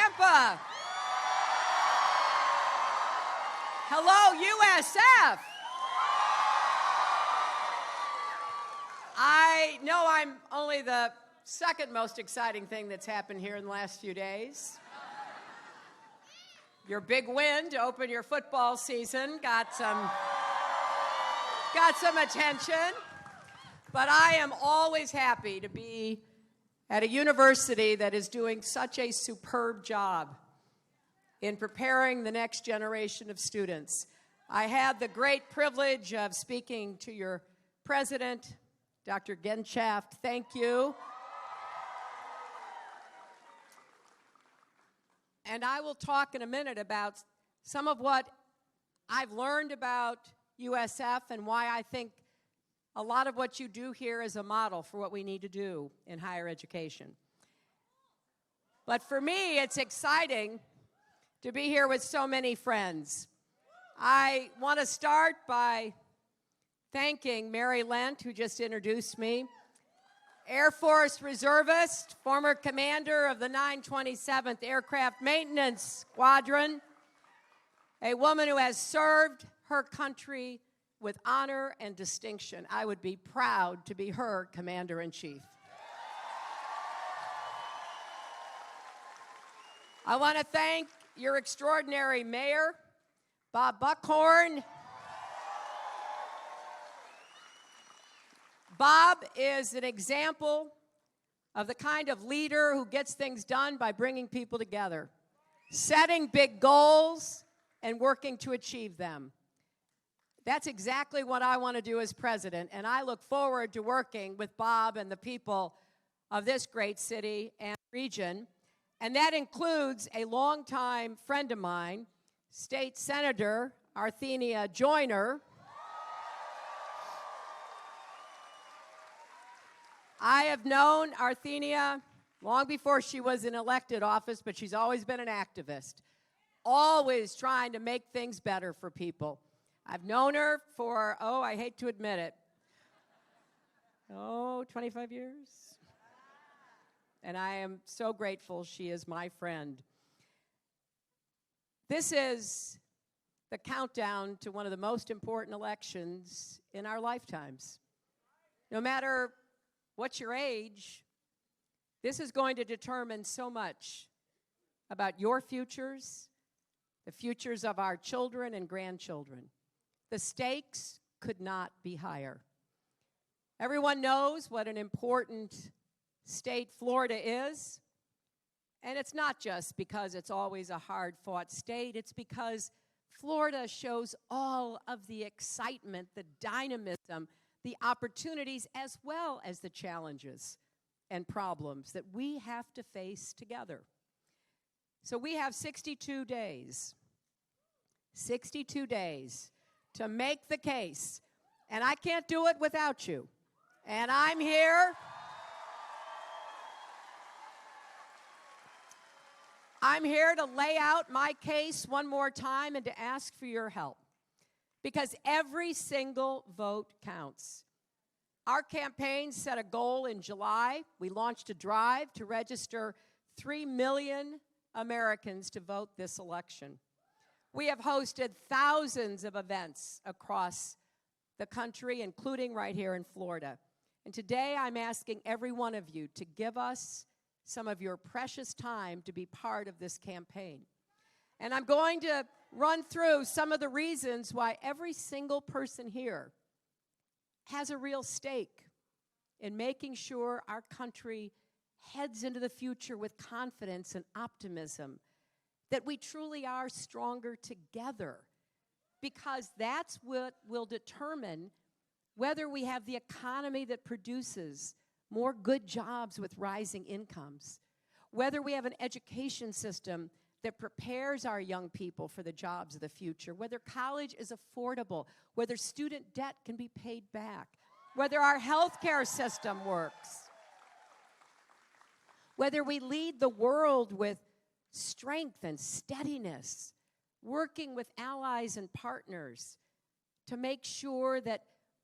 Tampa. Hello, USF. I know I'm only the second most exciting thing that's happened here in the last few days. Your big win to open your football season got some attention. But I am always happy to be at a university that is doing such a superb job in preparing the next generation of students. I had the great privilege of speaking to your president, Dr. Genschaft. Thank you. And I will talk in a minute about some of what I've learned about USF and why I think a lot of what you do here is a model for what we need to do in higher education. But for me, it's exciting to be here with so many friends. I want to start by thanking Mary Lent, who just introduced me, Air Force reservist, former commander of the 927th Aircraft Maintenance Squadron, a woman who has served her country with honor and distinction. I would be proud to be her commander-in-chief. I want to thank your extraordinary mayor, Bob Buckhorn. Bob is an example of the kind of leader who gets things done by bringing people together, setting big goals, and working to achieve them. That's exactly what I want to do as president, and I look forward to working with Bob and the people of this great city and region. And that includes a longtime friend of mine, State Senator Arthenia Joyner. I have known Arthenia long before she was in elected office, but she's always been an activist, always trying to make things better for people. I've known her for, I hate to admit it, 25 years. And I am so grateful she is my friend. This is the countdown to one of the most important elections in our lifetimes. No matter what's your age, this is going to determine so much about your futures, the futures of our children and grandchildren. The stakes could not be higher. Everyone knows what an important state Florida is, and it's not just because it's always a hard-fought state. It's because Florida shows all of the excitement, the dynamism, the opportunities, as well as the challenges and problems that we have to face together. So we have 62 days to make the case, and I can't do it without you. And I'm here. I'm here to lay out my case one more time and to ask for your help, because every single vote counts. Our campaign set a goal in July. We launched a drive to register 3 million Americans to vote this election. We have hosted thousands of events across the country, including right here in Florida. And today I'm asking every one of you to give us some of your precious time to be part of this campaign. And I'm going to run through some of the reasons why every single person here has a real stake in making sure our country heads into the future with confidence and optimism, that we truly are stronger together, because that's what will determine whether we have the economy that produces more good jobs with rising incomes, whether we have an education system that prepares our young people for the jobs of the future, whether college is affordable, whether student debt can be paid back, whether our healthcare system works, whether we lead the world with strength and steadiness, working with allies and partners to make sure that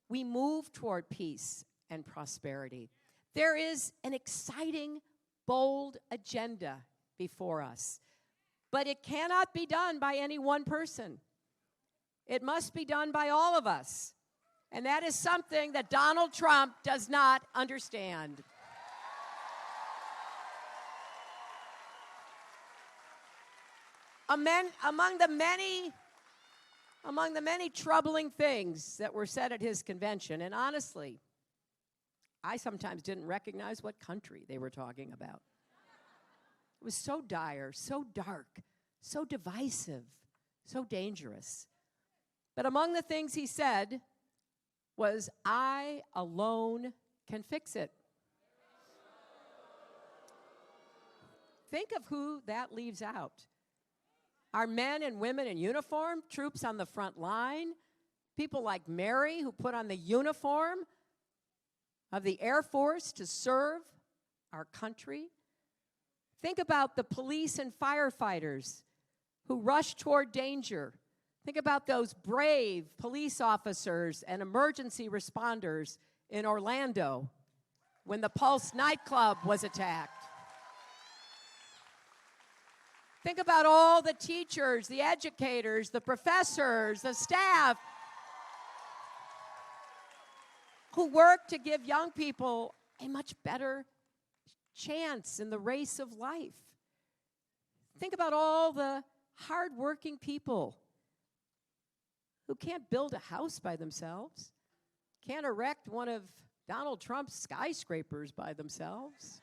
we move toward peace and prosperity. There is an exciting, bold agenda before us But it cannot be done by any one person. It must be done by all of us. And that is something that Donald Trump does not understand. Among the many troubling things that were said at his convention, and honestly, I sometimes didn't recognize what country they were talking about. It was so dire, so dark, so divisive, so dangerous. But among the things he said was, "I alone can fix it." Think of who that leaves out. Our men and women in uniform, troops on the front line, people like Mary who put on the uniform of the Air Force to serve our country. Think about the police and firefighters who rush toward danger. Think about those brave police officers and emergency responders in Orlando when the Pulse nightclub was attacked. Think about all the teachers, the educators, the professors, the staff who work to give young people a much better chance in the race of life. Think about all the hardworking people who can't build a house by themselves, can't erect one of Donald Trump's skyscrapers by themselves.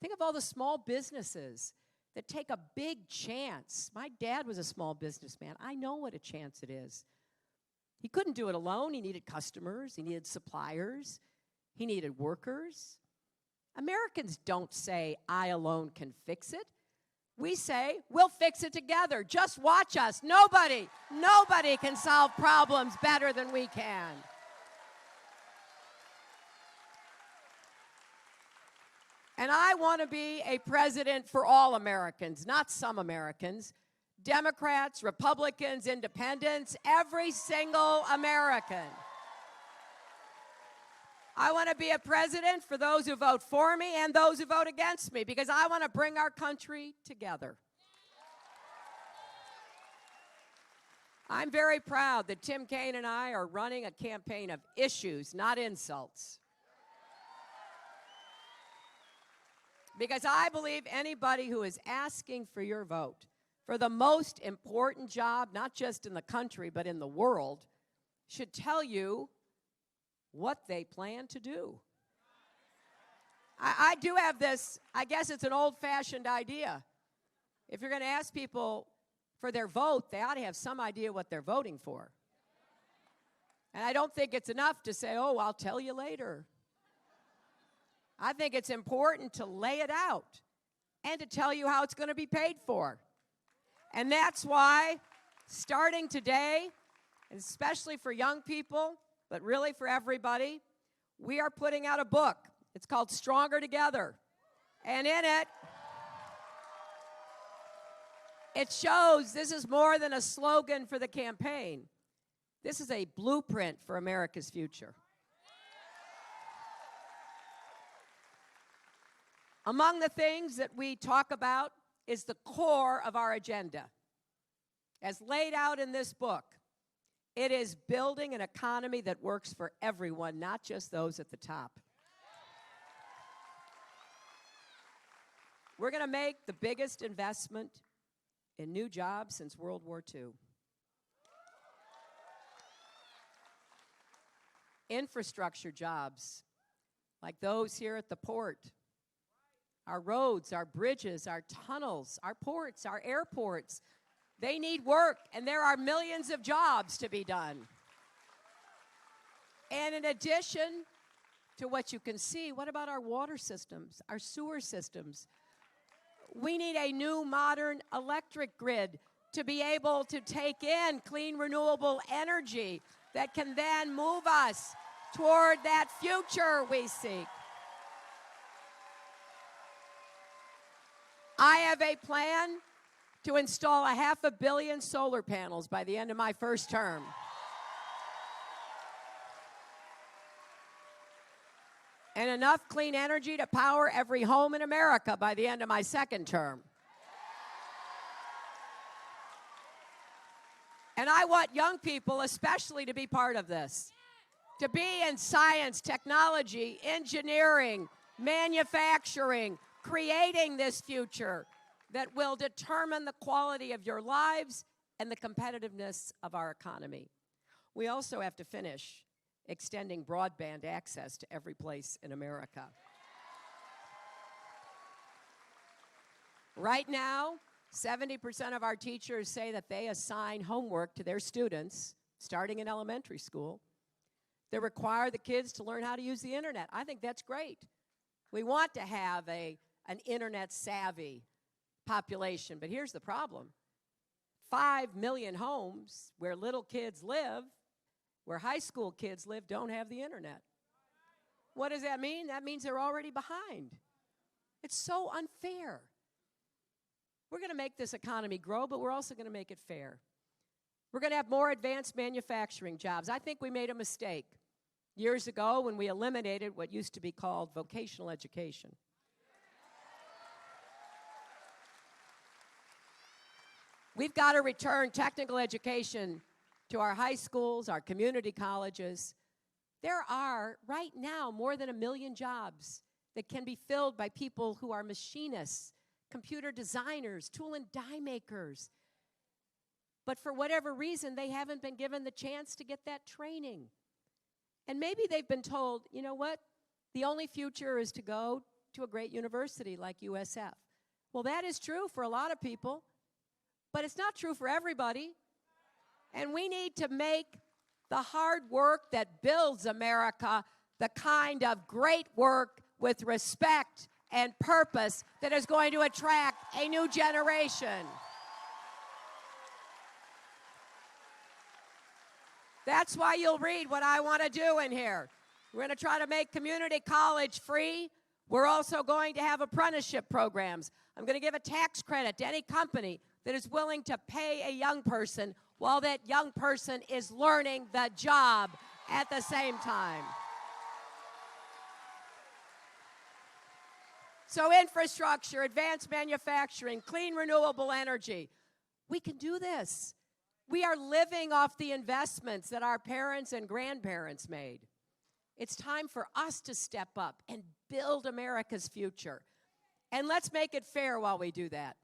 Think of all the small businesses that take a big chance. My dad was a small businessman. I know what a chance it is. He couldn't do it alone. He needed customers. He needed suppliers. He needed workers. Americans don't say, "I alone can fix it." We say, "We'll fix it together. Just watch us." Nobody can solve problems better than we can. And I want to be a president for all Americans, not some Americans. Democrats, Republicans, independents, every single American. I want to be a president for those who vote for me and those who vote against me, because I want to bring our country together. I'm very proud that Tim Kaine and I are running a campaign of issues, not insults. Because I believe anybody who is asking for your vote for the most important job, not just in the country, but in the world, should tell you what they plan to do. I do have this, I guess it's an old-fashioned idea. If you're going to ask people for their vote, they ought to have some idea what they're voting for. And I don't think it's enough to say, "Oh, I'll tell you later." I think it's important to lay it out and to tell you how it's going to be paid for. And that's why, starting today, and especially for young people, but really for everybody, we are putting out a book. It's called Stronger Together. And in it, it shows this is more than a slogan for the campaign. This is a blueprint for America's future. Among the things that we talk about is the core of our agenda. As laid out in this book, it is building an economy that works for everyone, not just those at the top. We're going to make the biggest investment in new jobs since World War II. Infrastructure jobs, like those here at the port. Our roads, our bridges, our tunnels, our ports, our airports, they need work, and there are millions of jobs to be done. And in addition to what you can see, what about our water systems, our sewer systems? We need a new modern electric grid to be able to take in clean, renewable energy that can then move us toward that future we seek. I have a plan to install 500 million solar panels by the end of my first term. And enough clean energy to power every home in America by the end of my second term. And I want young people especially to be part of this, to be in science, technology, engineering, manufacturing, creating this future that will determine the quality of your lives and the competitiveness of our economy. We also have to finish extending broadband access to every place in America. Right now, 70% of our teachers say that they assign homework to their students, starting in elementary school, that require the kids to learn how to use the internet. I think that's great. We want to have an internet-savvy population, but here's the problem. 5 million homes where little kids live, where high school kids live, don't have the internet. What does that mean? That means they're already behind. It's so unfair. We're going to make this economy grow, but we're also going to make it fair. We're going to have more advanced manufacturing jobs. I think we made a mistake years ago when we eliminated what used to be called vocational education. We've got to return technical education to our high schools, our community colleges. There are, right now, more than 1 million jobs that can be filled by people who are machinists, computer designers, tool and die makers. But for whatever reason, they haven't been given the chance to get that training. And maybe they've been told, you know what, the only future is to go to a great university like USF. Well, that is true for a lot of people, but it's not true for everybody. And we need to make the hard work that builds America the kind of great work with respect and purpose that is going to attract a new generation. That's why you'll read what I want to do in here. We're going to try to make community college free. We're also going to have apprenticeship programs. I'm going to give a tax credit to any company that is willing to pay a young person while that young person is learning the job at the same time. So infrastructure, advanced manufacturing, clean renewable energy. We can do this. We are living off the investments that our parents and grandparents made. It's time for us to step up and build America's future. And let's make it fair while we do that.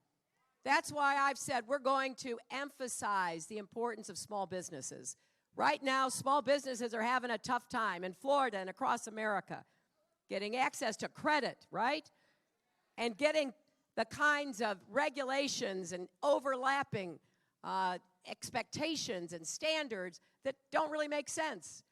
That's why I've said we're going to emphasize the importance of small businesses. Right now, small businesses are having a tough time in Florida and across America, getting access to credit, right? And getting the kinds of regulations and overlapping expectations and standards that don't really make sense.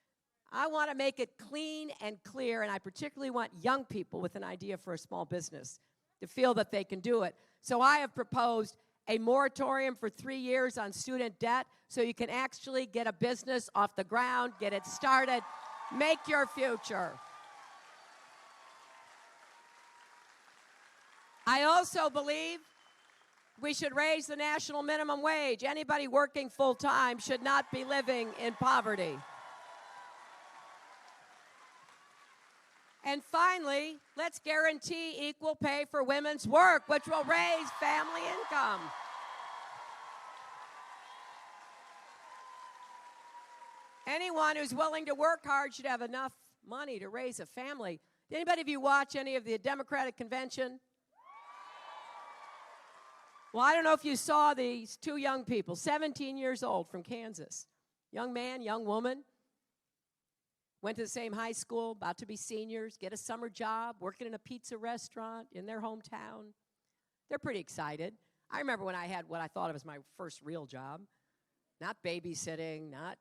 I want to make it clean and clear, and I particularly want young people with an idea for a small business to feel that they can do it. So I have proposed a moratorium for 3 years on student debt so you can actually get a business off the ground, get it started, make your future. I also believe we should raise the national minimum wage. Anybody working full-time should not be living in poverty. And finally, let's guarantee equal pay for women's work, which will raise family income. Anyone who's willing to work hard should have enough money to raise a family. Did anybody of you watch any of the Democratic convention? Well, I don't know if you saw these two young people, 17 years old from Kansas. Young man, young woman. Went to the same high school, about to be seniors, get a summer job, working in a pizza restaurant in their hometown. They're pretty excited. I remember when I had what I thought of as my first real job. Not babysitting, not,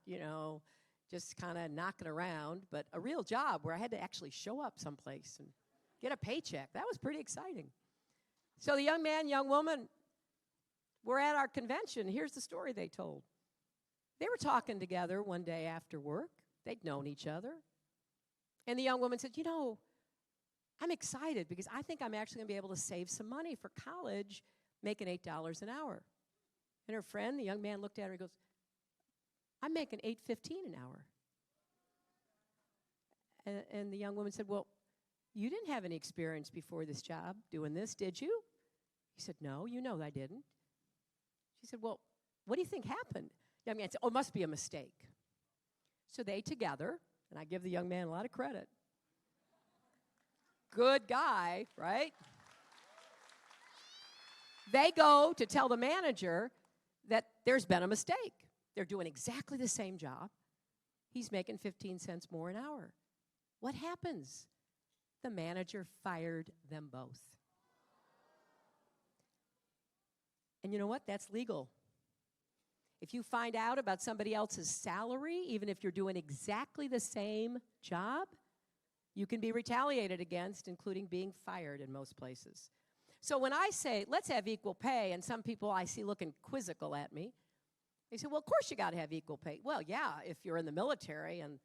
just kind of knocking around, but a real job where I had to actually show up someplace and get a paycheck. That was pretty exciting. So the young man, young woman were at our convention. Here's the story they told. They were talking together one day after work. They'd known each other. And the young woman said, I'm excited because I think I'm actually going to be able to save some money for college making $8 an hour. And her friend, the young man, looked at her and goes, I'm making $8.15 an hour. And the young woman said, well, you didn't have any experience before this job doing this, did you? He said, no, I didn't. She said, well, what do you think happened? Young man said, oh, it must be a mistake. So they together, and I give the young man a lot of credit. Good guy, right? They go to tell the manager that there's been a mistake. They're doing exactly the same job. He's making 15 cents more an hour. What happens? The manager fired them both. And you know what? That's legal. If you find out about somebody else's salary, even if you're doing exactly the same job, you can be retaliated against, including being fired in most places. So when I say, let's have equal pay, and some people I see looking quizzical at me, they say, well, of course you got to have equal pay. Well, yeah, if you're in the military and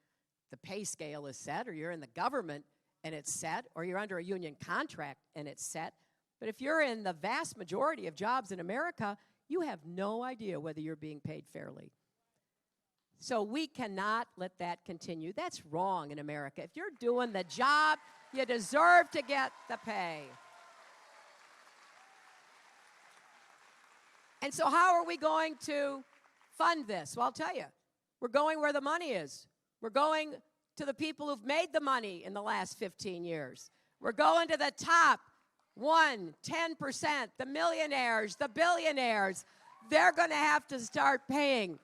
the pay scale is set, or you're in the government and it's set, or you're under a union contract and it's set. But if you're in the vast majority of jobs in America, you have no idea whether you're being paid fairly. So we cannot let that continue. That's wrong in America. If you're doing the job, you deserve to get the pay. And so how are we going to fund this? Well, I'll tell you, we're going where the money is. We're going to the people who've made the money in the last 15 years. We're going to the top 10%, the millionaires, the billionaires. They're going to have to start paying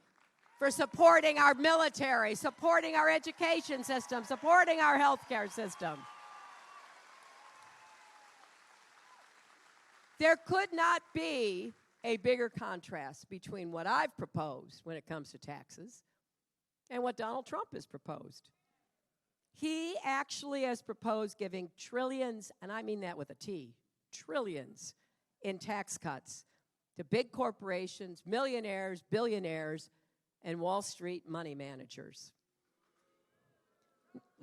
for supporting our military, supporting our education system, supporting our healthcare system. There could not be a bigger contrast between what I've proposed when it comes to taxes and what Donald Trump has proposed. He actually has proposed giving trillions, and I mean that with a T, trillions in tax cuts to big corporations, millionaires, billionaires, and Wall Street money managers.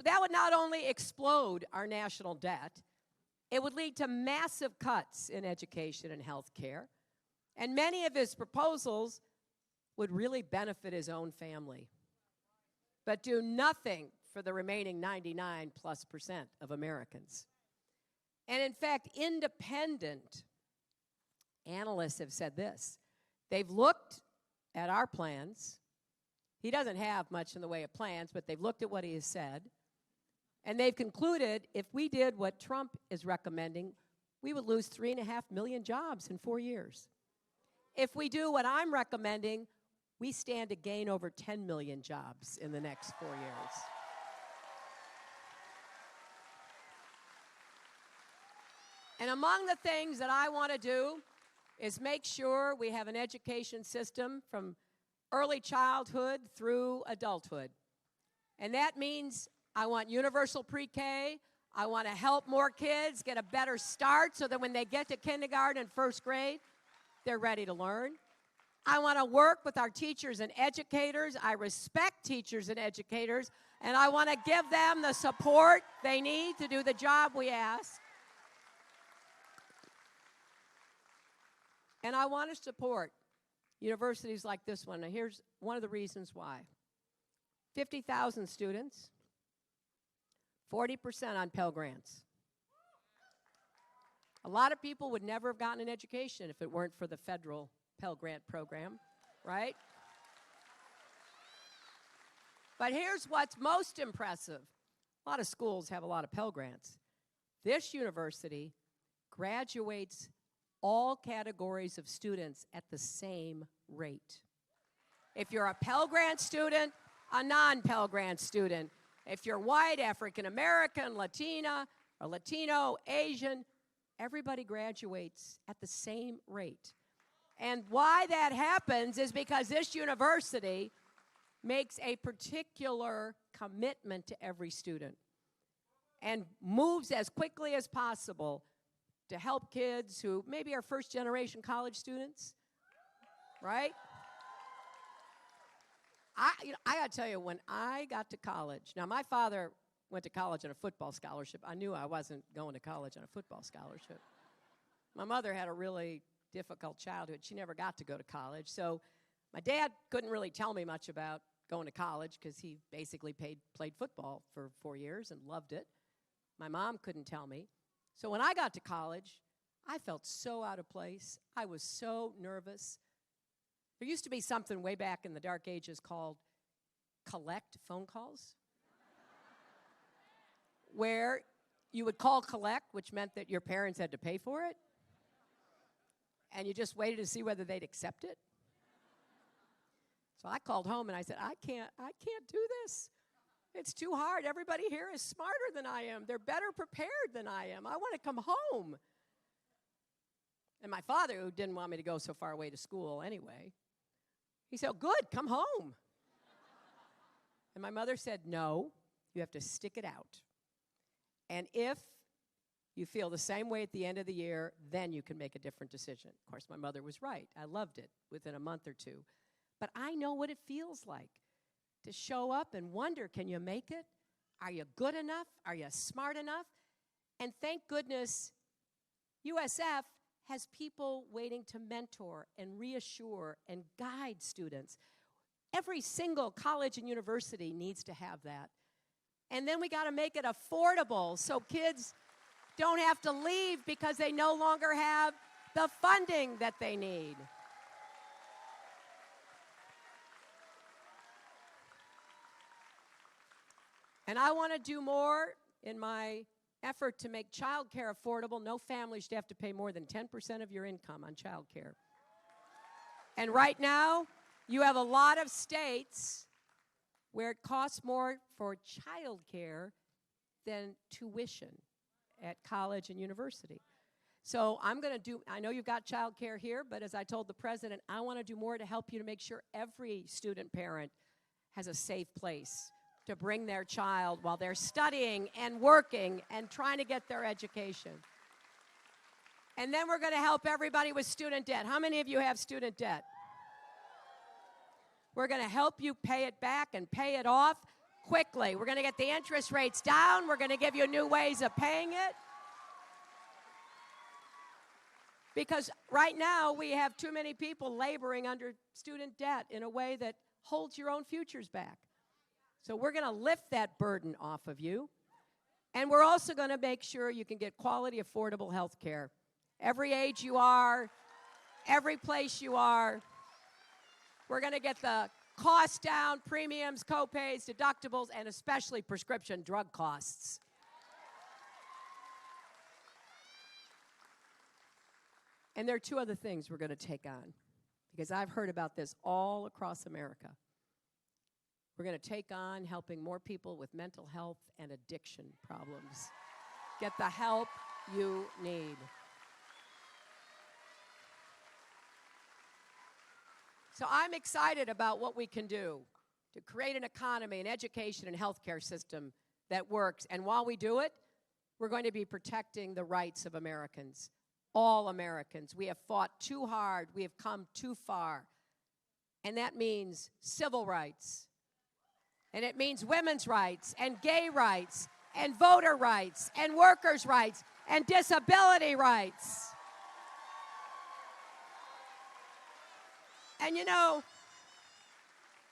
That would not only explode our national debt, it would lead to massive cuts in education and health care. And many of his proposals would really benefit his own family, but do nothing for the remaining 99+% of Americans. And in fact, independent analysts have said this. They've looked at our plans. He doesn't have much in the way of plans, but they've looked at what he has said. And they've concluded if we did what Trump is recommending, we would lose 3.5 million jobs in 4 years. If we do what I'm recommending, we stand to gain over 10 million jobs in the next 4 years. And among the things that I want to do is make sure we have an education system from early childhood through adulthood. And that means I want universal pre-K. I want to help more kids get a better start so that when they get to kindergarten and first grade, they're ready to learn. I want to work with our teachers and educators. I respect teachers and educators, and I want to give them the support they need to do the job we ask. And I want to support universities like this one. Now, here's one of the reasons why. 50,000 students, 40% on Pell Grants. A lot of people would never have gotten an education if it weren't for the federal Pell Grant program, right? But here's what's most impressive. A lot of schools have a lot of Pell Grants. This university graduates all categories of students at the same rate. If you're a Pell Grant student, a non-Pell Grant student, if you're white, African American, Latina, or Latino, Asian, everybody graduates at the same rate. And why that happens is because this university makes a particular commitment to every student and moves as quickly as possible to help kids who maybe are first-generation college students, right? I got to tell you, when I got to college, now my father went to college on a football scholarship. I knew I wasn't going to college on a football scholarship. My mother had a really difficult childhood. She never got to go to college. So my dad couldn't really tell me much about going to college because he basically played football for 4 years and loved it. My mom couldn't tell me. So when I got to college, I felt so out of place. I was so nervous. There used to be something way back in the dark ages called collect phone calls, where you would call collect, which meant that your parents had to pay for it, and you just waited to see whether they'd accept it. So I called home and I said, I can't do this. It's too hard. Everybody here is smarter than I am. They're better prepared than I am. I want to come home. And my father, who didn't want me to go so far away to school anyway, he said, good, come home. And my mother said, no, you have to stick it out. And if you feel the same way at the end of the year, then you can make a different decision. Of course, my mother was right. I loved it within a month or two. But I know what it feels like to show up and wonder, can you make it? Are you good enough? Are you smart enough? And thank goodness, USF has people waiting to mentor and reassure and guide students. Every single college and university needs to have that. And then we got to make it affordable so kids don't have to leave because they no longer have the funding that they need. And I want to do more in my effort to make childcare affordable. No family should have to pay more than 10% of your income on childcare. And right now, you have a lot of states where it costs more for childcare than tuition at college and university. So I'm going to do, I know you've got childcare here, but as I told the president, I want to do more to help you to make sure every student parent has a safe place to bring their child while they're studying and working and trying to get their education. And then we're going to help everybody with student debt. How many of you have student debt? We're going to help you pay it back and pay it off quickly. We're going to get the interest rates down. We're going to give you new ways of paying it. Because right now we have too many people laboring under student debt in a way that holds your own futures back. So we're going to lift that burden off of you. And we're also going to make sure you can get quality, affordable health care. Every age you are, every place you are. We're going to get the costs down, premiums, co-pays, deductibles, and especially prescription drug costs. And there are two other things we're going to take on, because I've heard about this all across America. We're going to take on helping more people with mental health and addiction problems. Get the help you need. So I'm excited about what we can do to create an economy, an education, and healthcare system that works. And while we do it, we're going to be protecting the rights of Americans, all Americans. We have fought too hard. We have come too far. And that means civil rights. And it means women's rights and gay rights and voter rights and workers' rights and disability rights. And you know,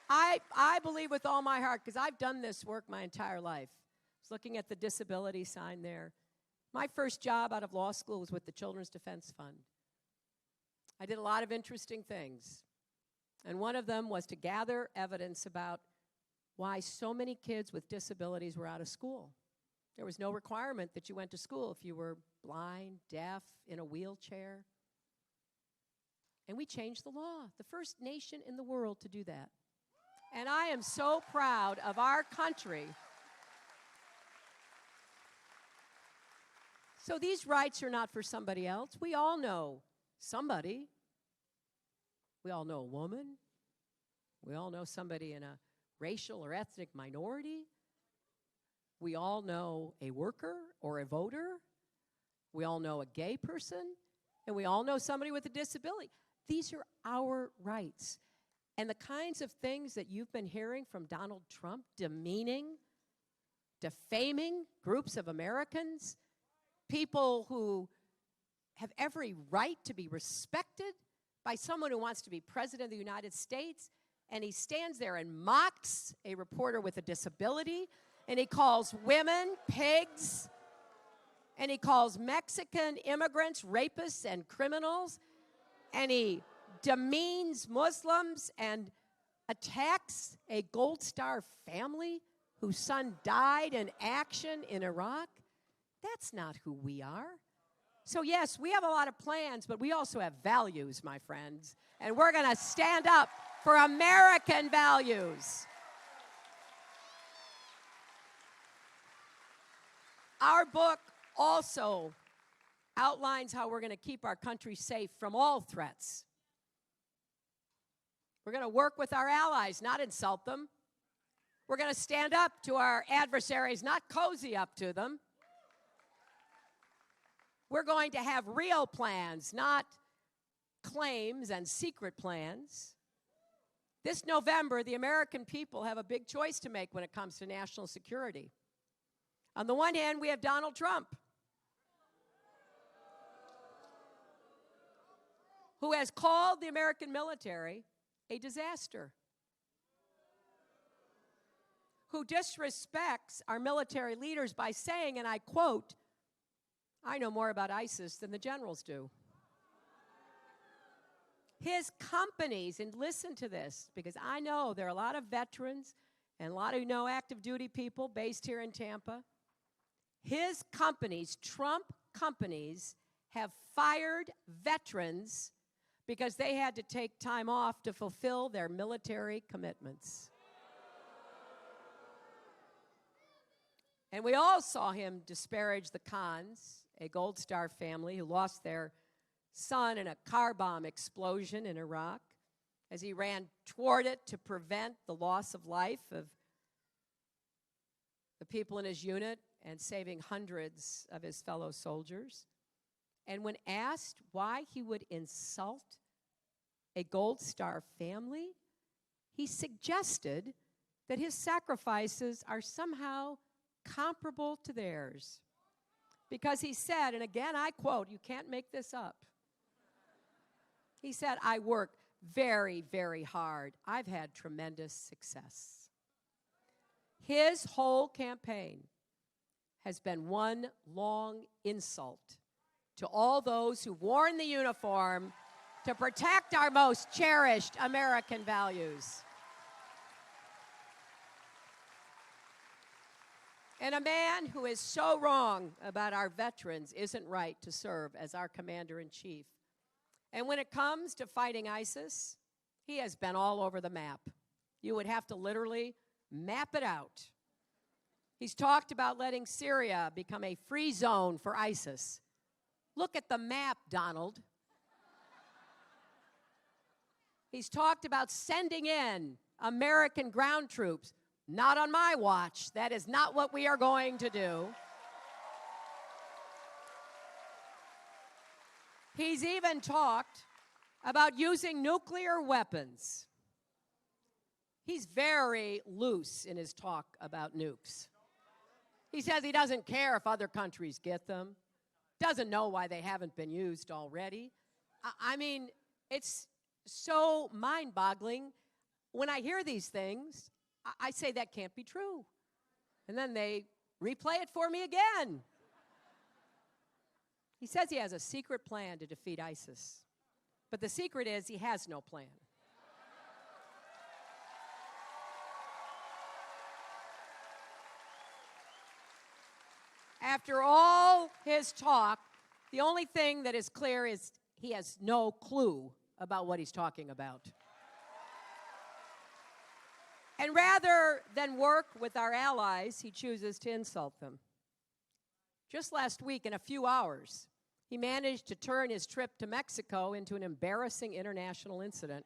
I believe with all my heart, because I've done this work my entire life. I was looking at the disability sign there. My first job out of law school was with the Children's Defense Fund. I did a lot of interesting things. And one of them was to gather evidence about why so many kids with disabilities were out of school. There was no requirement that you went to school if you were blind, deaf, in a wheelchair. And we changed the law, the first nation in the world to do that. And I am so proud of our country. So these rights are not for somebody else. We all know somebody. We all know a woman. We all know somebody in a racial or ethnic minority. We all know a worker or a voter. We all know a gay person. And we all know somebody with a disability. These are our rights. And the kinds of things that you've been hearing from Donald Trump, demeaning, defaming groups of Americans, people who have every right to be respected by someone who wants to be president of the United States, and he stands there and mocks a reporter with a disability, and he calls women pigs, and he calls Mexican immigrants rapists and criminals, and he demeans Muslims and attacks a Gold Star family whose son died in action in Iraq? That's not who we are. So yes, we have a lot of plans, but we also have values, my friends. And we're going to stand up for American values. Our book also outlines how we're going to keep our country safe from all threats. We're going to work with our allies, not insult them. We're going to stand up to our adversaries, not cozy up to them. We're going to have real plans, not claims and secret plans. This November, the American people have a big choice to make when it comes to national security. On the one hand, we have Donald Trump, who has called the American military a disaster, who disrespects our military leaders by saying, and I quote, "I know more about ISIS than the generals do." His companies, and listen to this, because I know there are a lot of veterans and a lot of active duty people based here in Tampa. His companies, Trump companies, have fired veterans because they had to take time off to fulfill their military commitments. And we all saw him disparage the Khans, a Gold Star family who lost their son in a car bomb explosion in Iraq, as he ran toward it to prevent the loss of life of the people in his unit and saving hundreds of his fellow soldiers. And when asked why he would insult a Gold Star family, he suggested that his sacrifices are somehow comparable to theirs. Because he said, and again I quote, you can't make this up. He said, "I work very, very hard. I've had tremendous success." His whole campaign has been one long insult to all those who've worn the uniform to protect our most cherished American values. And a man who is so wrong about our veterans isn't right to serve as our commander-in-chief. And when it comes to fighting ISIS, he has been all over the map. You would have to literally map it out. He's talked about letting Syria become a free zone for ISIS. Look at the map, Donald. He's talked about sending in American ground troops. Not on my watch. That is not what we are going to do. He's even talked about using nuclear weapons. He's very loose in his talk about nukes. He says he doesn't care if other countries get them, doesn't know why they haven't been used already. I mean, it's so mind-boggling. When I hear these things, I say that can't be true. And then they replay it for me again. He says he has a secret plan to defeat ISIS. But the secret is he has no plan. After all his talk, the only thing that is clear is he has no clue about what he's talking about. And rather than work with our allies, he chooses to insult them. Just last week, in a few hours, he managed to turn his trip to Mexico into an embarrassing international incident.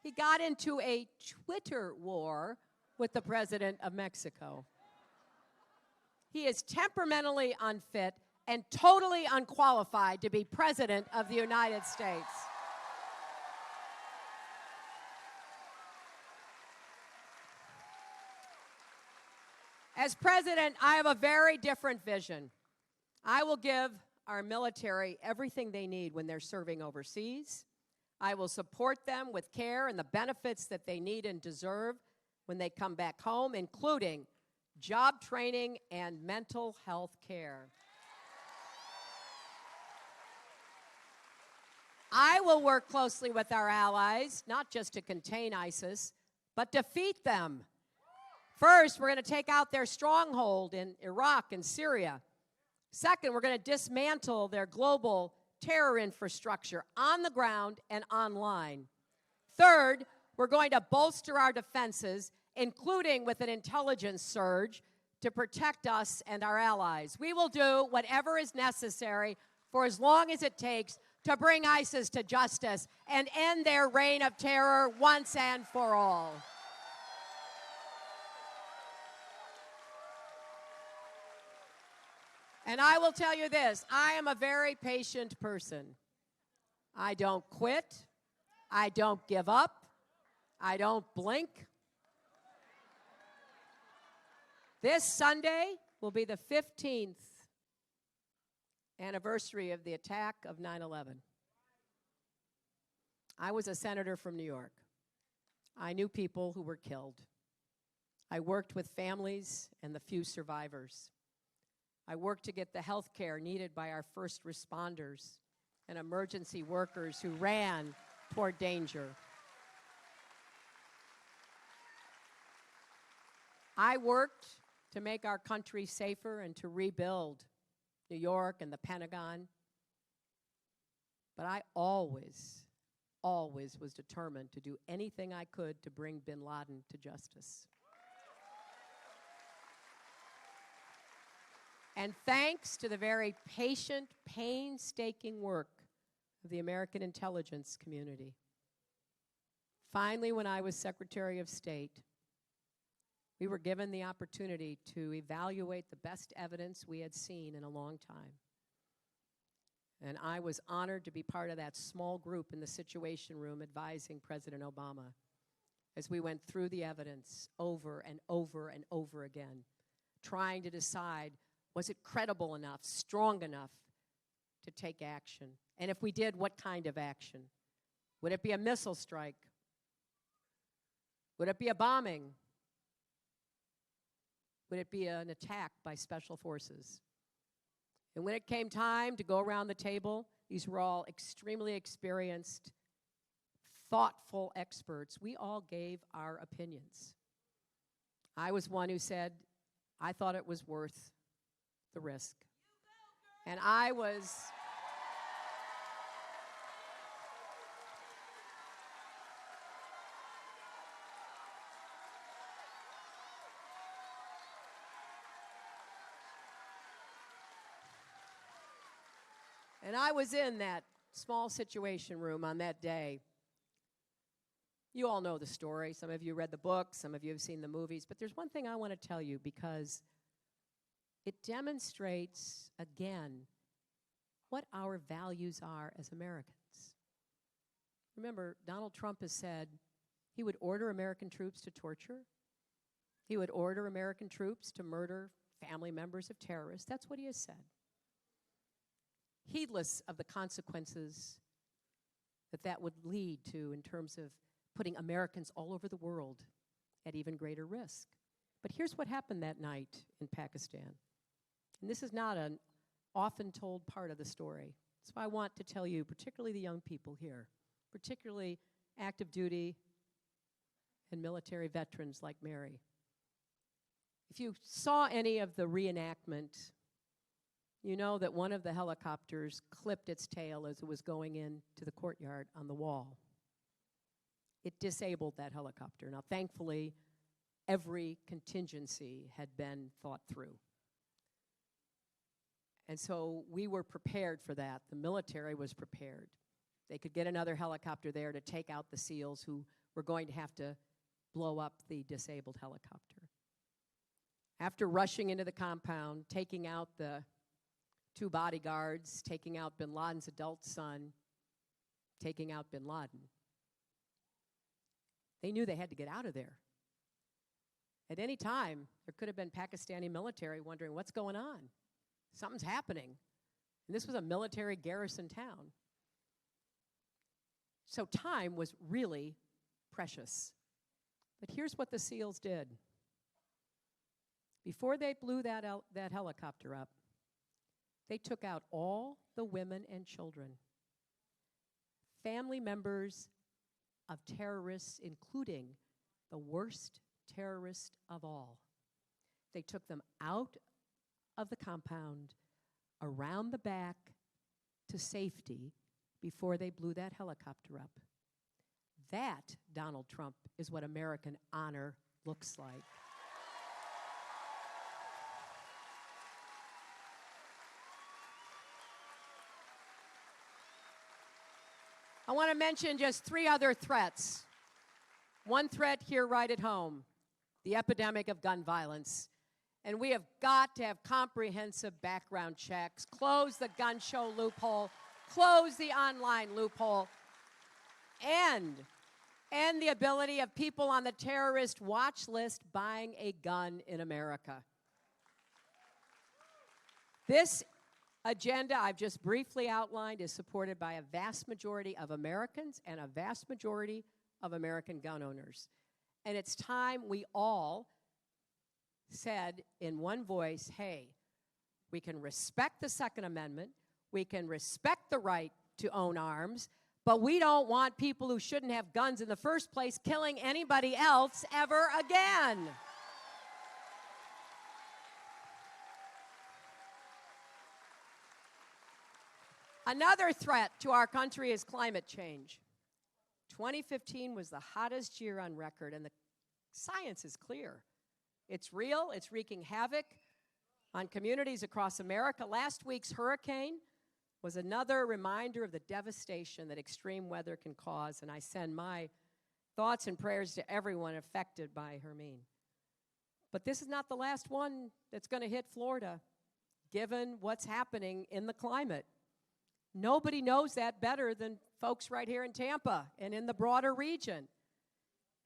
He got into a Twitter war with the president of Mexico. He is temperamentally unfit and totally unqualified to be president of the United States. As president, I have a very different vision. I will give our military everything they need when they're serving overseas. I will support them with care and the benefits that they need and deserve when they come back home, including job training and mental health care. I will work closely with our allies, not just to contain ISIS, but defeat them. First, we're going to take out their stronghold in Iraq and Syria. Second, we're going to dismantle their global terror infrastructure on the ground and online. Third, we're going to bolster our defenses, including with an intelligence surge, to protect us and our allies. We will do whatever is necessary for as long as it takes to bring ISIS to justice and end their reign of terror once and for all. And I will tell you this, I am a very patient person. I don't quit. I don't give up. I don't blink. This Sunday will be the 15th anniversary of the attack of 9/11. I was a senator from New York. I knew people who were killed. I worked with families and the few survivors. I worked to get the health care needed by our first responders and emergency workers who ran toward danger. I worked to make our country safer and to rebuild New York and the Pentagon. But I always was determined to do anything I could to bring bin Laden to justice. And thanks to the very patient, painstaking work of the American intelligence community, finally, when I was Secretary of State, we were given the opportunity to evaluate the best evidence we had seen in a long time. And I was honored to be part of that small group in the Situation Room advising President Obama as we went through the evidence over and over and over again, trying to decide, was it credible enough, strong enough to take action? And if we did, what kind of action? Would it be a missile strike? Would it be a bombing? Would it be an attack by special forces? And when it came time to go around the table, these were all extremely experienced, thoughtful experts. We all gave our opinions. I was one who said, I thought it was worth the risk. And I was... And I was in that small Situation Room on that day. You all know the story. Some of you read the book, some of you have seen the movies, but there's one thing I want to tell you because it demonstrates, again, what our values are as Americans. Remember, Donald Trump has said he would order American troops to torture. He would order American troops to murder family members of terrorists. That's what he has said, heedless of the consequences that would lead to in terms of putting Americans all over the world at even greater risk. But here's what happened that night in Pakistan. And this is not an often told part of the story. So I want to tell you, particularly the young people here, particularly active duty and military veterans like Mary. If you saw any of the reenactment, you know that one of the helicopters clipped its tail as it was going into the courtyard on the wall. It disabled that helicopter. Now, thankfully, every contingency had been thought through. And so we were prepared for that. The military was prepared. They could get another helicopter there to take out the SEALs who were going to have to blow up the disabled helicopter. After rushing into the compound, taking out the 2 bodyguards, taking out bin Laden's adult son, taking out bin Laden, they knew they had to get out of there. At any time, there could have been Pakistani military wondering, what's going on? Something's happening. And this was a military garrison town. So time was really precious. But here's what the SEALs did. Before they blew that helicopter up, they took out all the women and children. family members of terrorists, including the worst terrorist of all. They took them out of the compound, around the back, to safety before they blew that helicopter up. That, Donald Trump, is what American honor looks like. I want to mention just 3 other threats. One threat here right at home, the epidemic of gun violence. And we have got to have comprehensive background checks, close the gun show loophole, close the online loophole, and the ability of people on the terrorist watch list buying a gun in America. This agenda I've just briefly outlined is supported by a vast majority of Americans and a vast majority of American gun owners. And it's time we all said in one voice, hey, we can respect the Second Amendment, we can respect the right to own arms, but we don't want people who shouldn't have guns in the first place killing anybody else ever again. Another threat to our country is climate change. 2015 was the hottest year on record, and the science is clear. It's real, it's wreaking havoc on communities across America. Last week's hurricane was another reminder of the devastation that extreme weather can cause, and I send my thoughts and prayers to everyone affected by Hermine. But this is not the last one that's going to hit Florida, given what's happening in the climate. Nobody knows that better than folks right here in Tampa and in the broader region.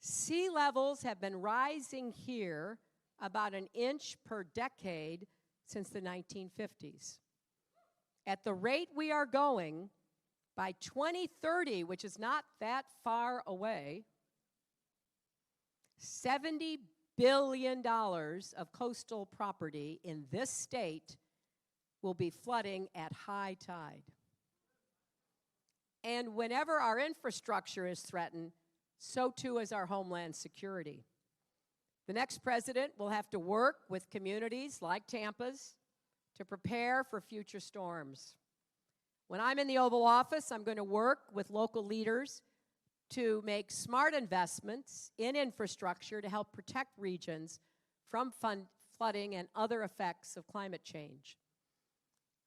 Sea levels have been rising here about 1 inch per decade since the 1950s. At the rate we are going, by 2030, which is not that far away, $70 billion of coastal property in this state will be flooding at high tide. And whenever our infrastructure is threatened, so too is our homeland security. The next president will have to work with communities like Tampa's to prepare for future storms. When I'm in the Oval Office, I'm going to work with local leaders to make smart investments in infrastructure to help protect regions from flooding and other effects of climate change.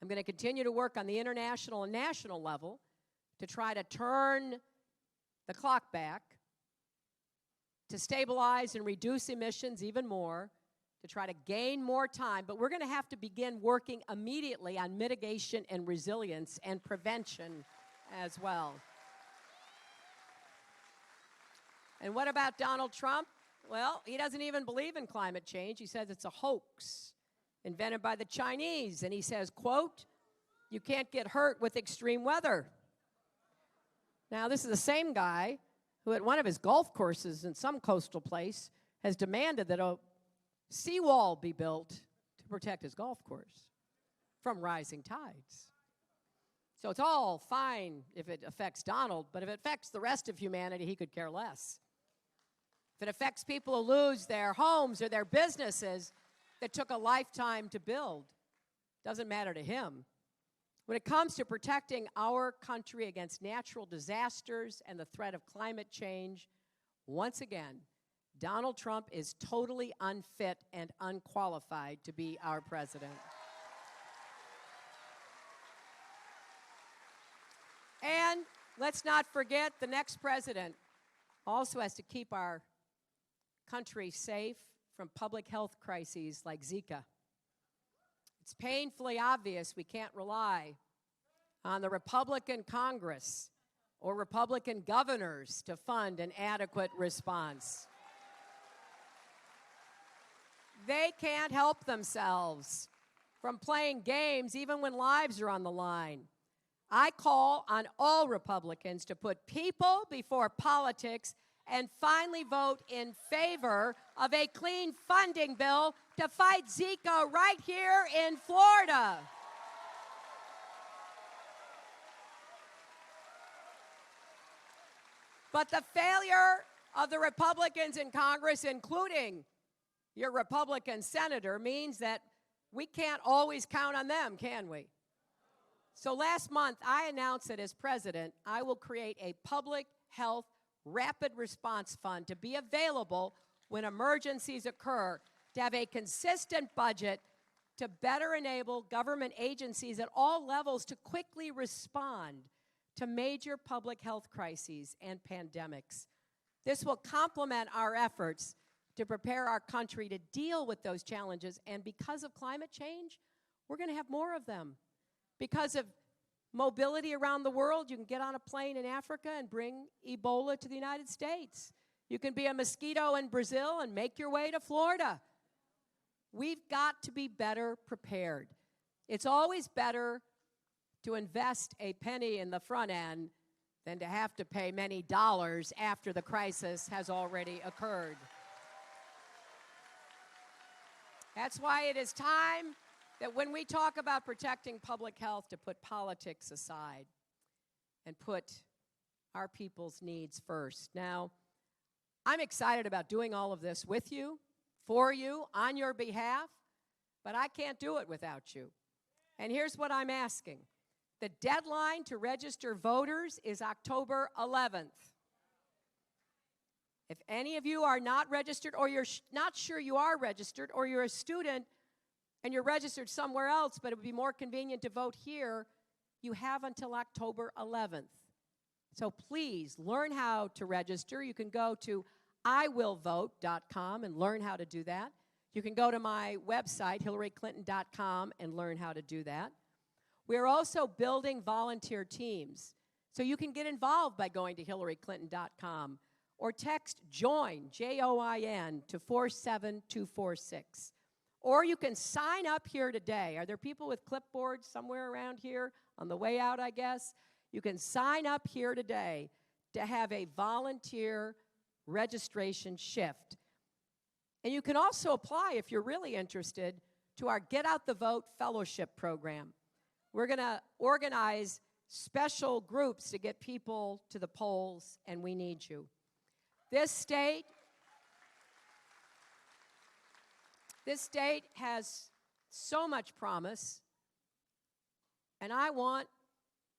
I'm going to continue to work on the international and national level to try to turn the clock back, to stabilize and reduce emissions even more, to try to gain more time. But we're going to have to begin working immediately on mitigation and resilience and prevention as well. And what about Donald Trump? Well, he doesn't even believe in climate change. He says it's a hoax invented by the Chinese. And he says, quote, "You can't get hurt with extreme weather." Now, this is the same guy who at one of his golf courses in some coastal place has demanded that a seawall be built to protect his golf course from rising tides. So it's all fine if it affects Donald, but if it affects the rest of humanity, he could care less. If it affects people who lose their homes or their businesses that took a lifetime to build, doesn't matter to him. When it comes to protecting our country against natural disasters and the threat of climate change, once again, Donald Trump is totally unfit and unqualified to be our president. And let's not forget, the next president also has to keep our country safe from public health crises like Zika. It's painfully obvious we can't rely on the Republican Congress or Republican governors to fund an adequate response. They can't help themselves from playing games even when lives are on the line. I call on all Republicans to put people before politics and finally vote in favor of a clean funding bill to fight Zika right here in Florida. But the failure of the Republicans in Congress, including your Republican senator, means that we can't always count on them, can we? So last month, I announced that as president, I will create a public health rapid response fund to be available when emergencies occur, to have a consistent budget to better enable government agencies at all levels to quickly respond to major public health crises and pandemics. This will complement our efforts to prepare our country to deal with those challenges. And because of climate change, we're going to have more of them. Because of mobility around the world, you can get on a plane in Africa and bring Ebola to the United States. You can be a mosquito in Brazil and make your way to Florida. We've got to be better prepared. It's always better to invest a penny in the front end than to have to pay many dollars after the crisis has already occurred. That's why it is time that when we talk about protecting public health, to put politics aside and put our people's needs first. Now, I'm excited about doing all of this with you, for you, on your behalf, but I can't do it without you. And here's what I'm asking. The deadline to register voters is October 11th. If any of you are not registered, or you're not sure you are registered, or you're a student and you're registered somewhere else, but it would be more convenient to vote here, you have until October 11th. So please learn how to register. You can go to iwillvote.com and learn how to do that. You can go to my website, hillaryclinton.com, and learn how to do that. We're also building volunteer teams. So you can get involved by going to hillaryclinton.com or text JOIN, J-O-I-N, to 47246. Or you can sign up here today. Are there people with clipboards somewhere around here? On the way out, I guess. You can sign up here today to have a volunteer registration shift. And you can also apply, if you're really interested, to our Get Out the Vote Fellowship Program. We're going to organize special groups to get people to the polls, and we need you. This state has so much promise, and I want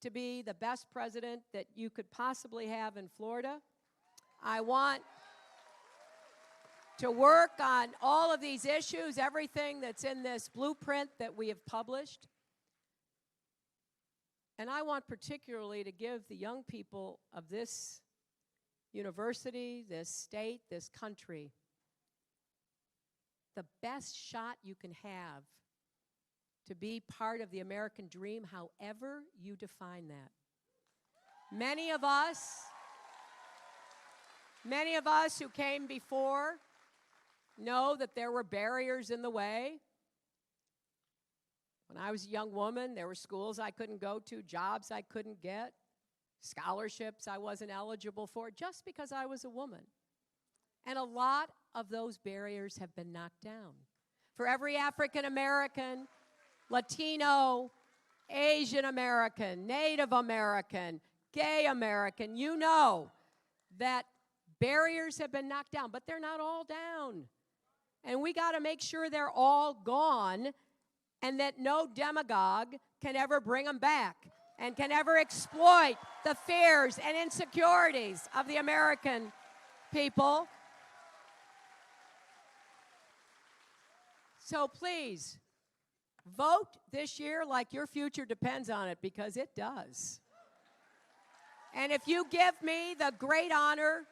to be the best president that you could possibly have in Florida. I want to work on all of these issues, everything that's in this blueprint that we have published. And I want particularly to give the young people of this university, this state, this country, the best shot you can have to be part of the American dream, however you define that. Many of us who came before know that there were barriers in the way. When I was a young woman, there were schools I couldn't go to, jobs I couldn't get, scholarships I wasn't eligible for, just because I was a woman. And a lot of those barriers have been knocked down. For every African American, Latino, Asian American, Native American, gay American, you know that barriers have been knocked down, but they're not all down. And we got to make sure they're all gone, and that no demagogue can ever bring them back and can ever exploit the fears and insecurities of the American people. So please, vote this year like your future depends on it, because it does. And if you give me the great honor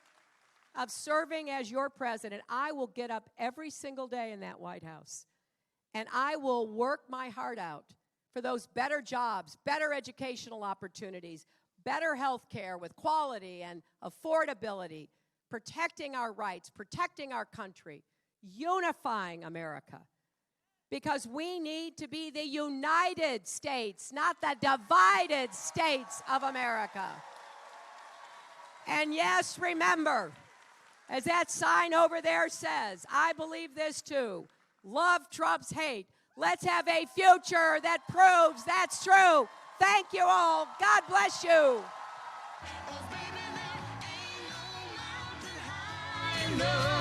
of serving as your president, I will get up every single day in that White House, and I will work my heart out for those better jobs, better educational opportunities, better health care with quality and affordability, protecting our rights, protecting our country, unifying America. Because we need to be the United States, not the divided states of America. And yes, remember, as that sign over there says, I believe this too. Love trumps hate. Let's have a future that proves that's true. Thank you all. God bless you. enough.